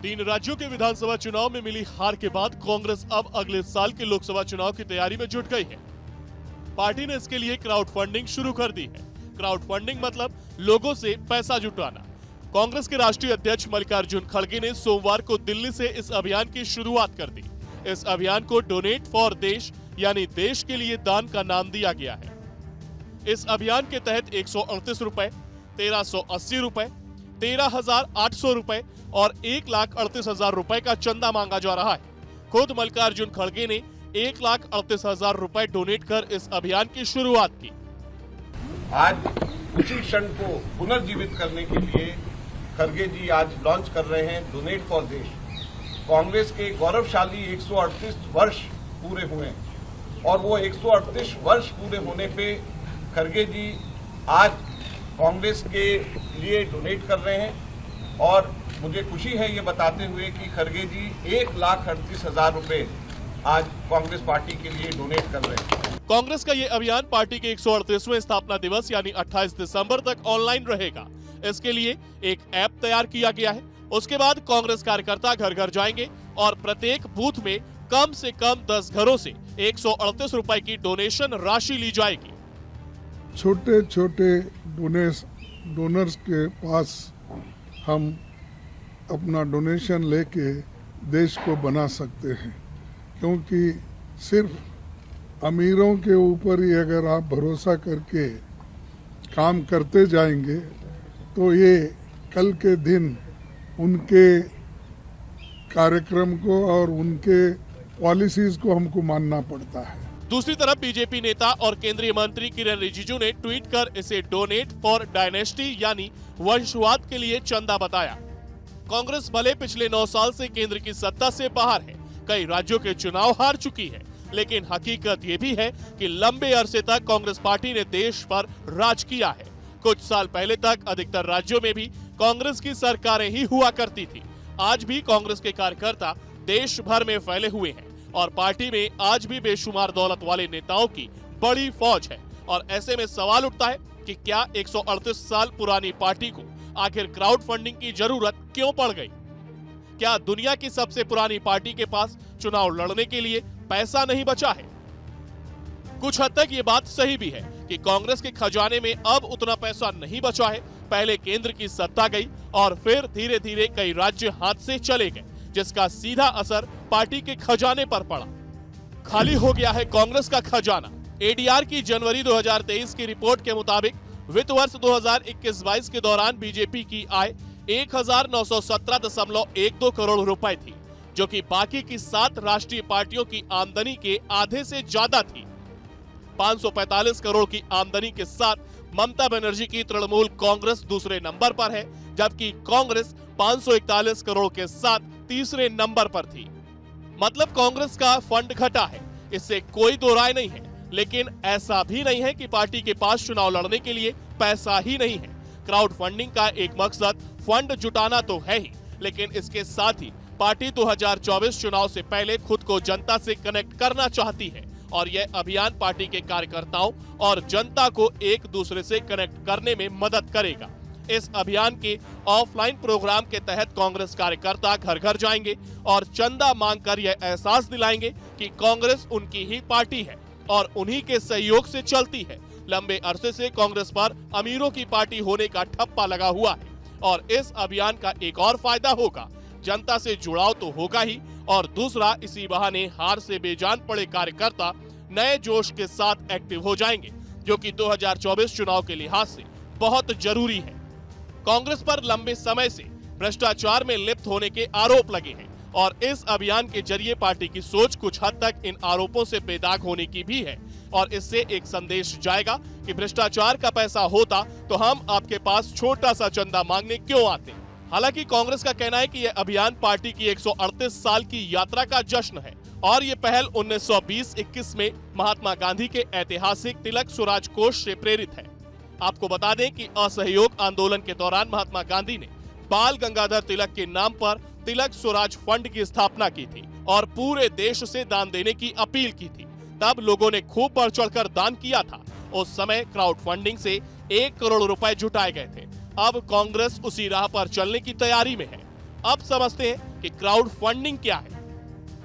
3 राज्यों के विधानसभा चुनाव में मिली हार के बाद कांग्रेस अब अगले साल के लोकसभा चुनाव की तैयारी में जुट गई है। पार्टी ने इसके लिए क्राउड फंडिंग शुरू कर दी है। क्राउड फंडिंग मतलब लोगों से पैसा जुटाना। कांग्रेस के राष्ट्रीय अध्यक्ष मल्लिकार्जुन खड़गे ने सोमवार को दिल्ली से इस अभियान की शुरुआत कर दी। इस अभियान को डोनेट फॉर देश यानी देश के लिए दान का नाम दिया गया है। इस अभियान के तहत 138 रुपए, 1380 रुपए, 13,800 रुपए और 1,38,000 रुपए का चंदा मांगा जा रहा है। खुद मल्लिकार्जुन खड़गे ने 1,38,000 रुपए डोनेट कर इस अभियान की शुरुआत की। आज उसी क्षण को पुनर्जीवित करने के लिए खड़गे जी आज लॉन्च कर रहे हैं डोनेट फॉर देश। कांग्रेस के गौरवशाली 138 वर्ष पूरे हुए और वो 138 वर्ष पूरे होने पे खड़गे जी आज कांग्रेस के लिए डोनेट कर रहे हैं और मुझे खुशी है ये बताते हुए कि खड़गे जी 1,38,000 रुपए आज कांग्रेस पार्टी के लिए डोनेट कर रहे हैं। कांग्रेस का ये अभियान पार्टी के 138वें स्थापना दिवस यानी 28 दिसंबर तक ऑनलाइन रहेगा। इसके लिए एक ऐप तैयार किया गया है। उसके बाद कांग्रेस कार्यकर्ता घर घर जाएंगे और प्रत्येक बूथ में कम से कम 10 घरों से 138 रुपए की डोनेशन राशि ली जाएगी। छोटे छोटे डोनर्स के पास हम अपना डोनेशन लेके देश को बना सकते हैं, क्योंकि सिर्फ अमीरों के ऊपर ही अगर आप भरोसा करके काम करते जाएंगे तो ये कल के दिन उनके कार्यक्रम को और उनके पॉलिसीज को हमको मानना पड़ता है। दूसरी तरफ बीजेपी नेता और केंद्रीय मंत्री किरण रिजिजू ने ट्वीट कर इसे डोनेट फॉर डायनेस्टी यानी वंशवाद के लिए चंदा बताया। कांग्रेस भले पिछले 9 साल से केंद्र की सत्ता से बाहर है, कई राज्यों के चुनाव हार चुकी है, लेकिन हकीकत ये भी है कि लंबे अरसे तक कांग्रेस पार्टी ने देश पर राज किया है। कुछ साल पहले तक अधिकतर राज्यों में भी कांग्रेस की सरकारें ही हुआ करती थी। आज भी कांग्रेस के कार्यकर्ता देश भर में फैले हुए हैं और पार्टी में आज भी बेशुमार दौलत वाले नेताओं की बड़ी फौज है। और ऐसे में सवाल उठता है कि क्या 138 साल पुरानी पार्टी को आखिर क्राउड फंडिंग की जरूरत क्यों पड़ गई? क्या दुनिया की सबसे पुरानी पार्टी के पास चुनाव लड़ने के लिए पैसा नहीं बचा है? कुछ हद तक ये बात सही भी है कि कांग्रेस के खजाने में अब उतना पैसा नहीं बचा है। पहले केंद्र की सत्ता गई और फिर धीरे धीरे कई राज्य हाथ से चले गए, जिसका सीधा असर पार्टी के खजाने पर पड़ा। खाली हो गया है कांग्रेस का खजाना। एडीआर की जनवरी 2023 की रिपोर्ट के मुताबिक वित्त वर्ष 2021-22 के दौरान बीजेपी की आय 1,917.12 करोड़ रुपए थी, जो कि बाकी की 7 राष्ट्रीय पार्टियों की आमदनी के आधे से ज्यादा थी। 545 करोड़ की आमदनी के साथ ममता बनर्जी की तृणमूल कांग्रेस दूसरे नंबर पर है, जबकि कांग्रेस 541 करोड़ के साथ तीसरे नंबर पर थी। मतलब कांग्रेस का फंड घटा है, इससे कोई दो राय नहीं है। लेकिन ऐसा भी नहीं है कि पार्टी के पास चुनाव लड़ने के लिए पैसा ही नहीं है। क्राउड फंडिंग का एक मकसद फंड जुटाना तो है ही, लेकिन इसके साथ ही पार्टी 2024 चुनाव से पहले खुद को जनता से कनेक्ट करना चाहती है और यह अभियान पार्टी के कार्यकर्ताओं और जनता को एक दूसरे से कनेक्ट करने में मदद करेगा। इस अभियान के ऑफलाइन प्रोग्राम के तहत कांग्रेस कार्यकर्ता घर घर जाएंगे और चंदा मांगकर यह एहसास दिलाएंगे कि कांग्रेस उनकी ही पार्टी है और उन्हीं के सहयोग से चलती है। लंबे अरसे से कांग्रेस पर अमीरों की पार्टी होने का ठप्पा लगा हुआ है और इस अभियान का एक और फायदा होगा, जनता से जुड़ाव तो होगा ही और दूसरा इसी बहाने हार से बेजान पड़े कार्यकर्ता नए जोश के साथ एक्टिव हो जाएंगे, जो कि 2024 चुनाव के लिहाज से बहुत जरूरी है। कांग्रेस पर लंबे समय से भ्रष्टाचार में लिप्त होने के आरोप लगे हैं और इस अभियान के जरिए पार्टी की सोच कुछ हद तक इन आरोपों से बेदाग होने की भी है और इससे एक संदेश जाएगा कि भ्रष्टाचार का पैसा होता तो हम आपके पास छोटा सा चंदा मांगने क्यों आते। हालांकि कांग्रेस का कहना है कि यह अभियान पार्टी की 138 साल की यात्रा का जश्न है और ये पहल 1920-21 में महात्मा गांधी के ऐतिहासिक तिलक स्वराज कोष से प्रेरित है। आपको बता दें कि असहयोग आंदोलन के दौरान महात्मा गांधी ने बाल गंगाधर तिलक के नाम पर तिलक स्वराज फंड की स्थापना की थी और पूरे देश से दान देने की अपील की थी। तब लोगों ने खूब बढ़ चढ़कर दान किया था। उस समय क्राउड फंडिंग से 1 करोड़ रुपए जुटाए गए थे। अब कांग्रेस उसी राह पर चलने की तैयारी में है। अब समझते हैं कि क्राउड फंडिंग क्या है।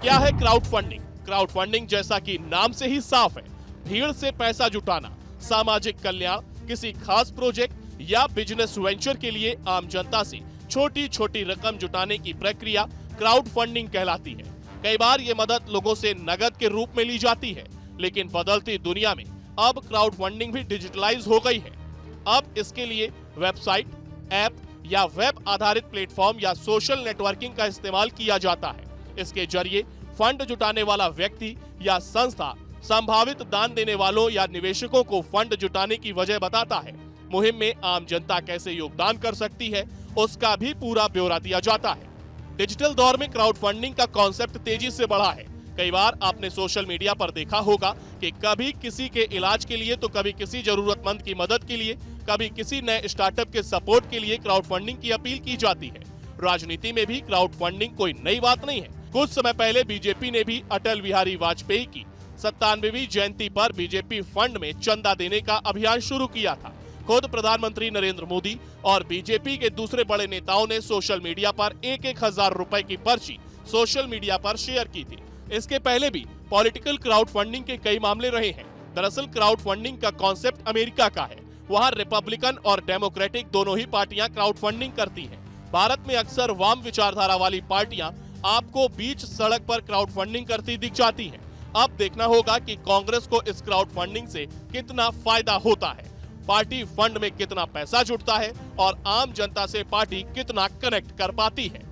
क्या है क्राउड फंडिंग? क्राउड फंडिंग जैसा कि नाम से ही साफ है, भीड़ से पैसा जुटाना, सामाजिक कल्याण, किसी खास प्रोजेक्ट या बिजनेस वेंचर के लिए आम जनता से छोटी छोटी रकम जुटाने की प्रक्रिया क्राउड फंडिंग कहलाती है। कई बार ये मदद लोगों से नगद के रूप में ली जाती है, लेकिन बदलती दुनिया में अब क्राउड फंडिंग भी डिजिटलाइज हो गई है। अब इसके लिए वेबसाइट, ऐप या वेब आधारित प्लेटफॉर्म या सोशल नेटवर्किंग का इस्तेमाल किया जाता है। इसके जरिए फंड जुटाने वाला व्यक्ति या संस्था संभावित दान देने वालों या निवेशकों को फंड जुटाने की वजह बताता है। मुहिम में आम जनता कैसे योगदान कर सकती है, उसका भी पूरा ब्यौरा दिया जाता है। डिजिटल दौर में क्राउड फंडिंग का कॉन्सेप्ट तेजी से बढ़ा है। कई बार आपने सोशल मीडिया पर देखा होगा कि कभी किसी के इलाज के लिए तो कभी किसी जरूरतमंद की मदद के लिए, कभी किसी नए स्टार्टअप के सपोर्ट के लिए क्राउड फंडिंग की अपील की जाती है। राजनीति में भी क्राउड फंडिंग कोई नई बात नहीं है। कुछ समय पहले बीजेपी ने भी अटल बिहारी वाजपेयी की 97वीं जयंती पर बीजेपी फंड में चंदा देने का अभियान शुरू किया था। खुद प्रधानमंत्री नरेंद्र मोदी और बीजेपी के दूसरे बड़े नेताओं ने सोशल मीडिया पर 1,000 रुपए की पर्ची सोशल मीडिया पर शेयर की थी। इसके पहले भी पॉलिटिकल क्राउड फंडिंग के कई मामले रहे हैं। दरअसल क्राउड फंडिंग का कॉन्सेप्ट अमेरिका का है। वहाँ रिपब्लिकन और डेमोक्रेटिक दोनों ही पार्टियां क्राउड फंडिंग करती हैं। भारत में अक्सर वाम विचारधारा वाली पार्टियां आपको बीच सड़क पर क्राउड फंडिंग करती दिख जाती हैं। अब देखना होगा कि कांग्रेस को इस क्राउड फंडिंग से कितना फायदा होता है, पार्टी फंड में कितना पैसा जुटता है और आम जनता से पार्टी कितना कनेक्ट कर पाती है।